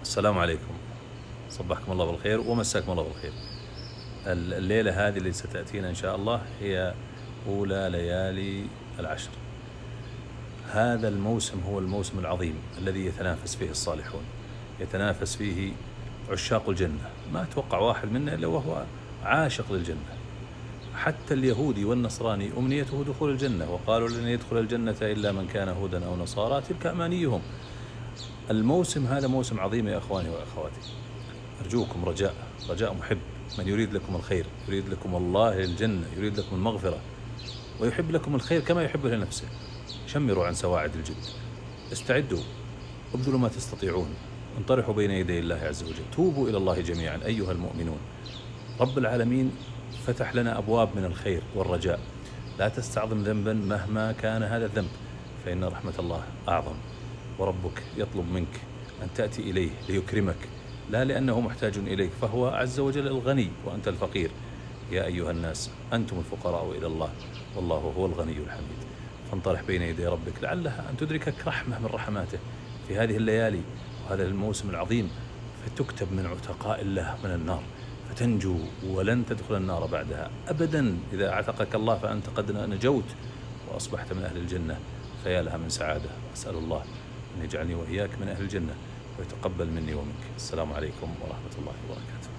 السلام عليكم. صبحكم الله بالخير ومساكم الله بالخير. الليلة هذه اللي ستأتينا إن شاء الله هي أولى ليالي العشر. هذا الموسم هو الموسم العظيم الذي يتنافس فيه الصالحون، يتنافس فيه عشاق الجنة. ما أتوقع واحد منا إلا وهو عاشق للجنة. حتى اليهودي والنصراني أمنيته دخول الجنة، وقالوا لن يدخل الجنة إلا من كان هودا أو نصارى، تلك أمانيهم. الموسم هذا موسم عظيم يا أخواني وأخواتي. أرجوكم رجاء محب، من يريد لكم الخير، يريد لكم الله الجنة، يريد لكم المغفرة، ويحب لكم الخير كما يحب لنفسه. شمروا عن سواعد الجد، استعدوا، ابذلوا ما تستطيعون، انطرحوا بين يدي الله عز وجل، توبوا إلى الله جميعا أيها المؤمنون. رب العالمين فتح لنا أبواب من الخير والرجاء. لا تستعظم ذنبا مهما كان هذا الذنب، فإن رحمة الله أعظم. وربك يطلب منك أن تأتي إليه ليكرمك، لا لأنه محتاج إليك، فهو عز وجل الغني وأنت الفقير. يا أيها الناس أنتم الفقراء إلى الله والله هو الغني الحميد. فانطرح بين يدي ربك لعلها أن تدركك رحمة من رحماته في هذه الليالي وهذا الموسم العظيم، فتكتب من عتقاء الله من النار، فتنجو ولن تدخل النار بعدها أبدا. إذا اعتقك الله فأنت قد نجوت وأصبحت من أهل الجنة، فيا لها من سعادة. أسأل الله أن يجعلني وإياك من أهل الجنة ويتقبل مني ومنك. السلام عليكم ورحمة الله وبركاته.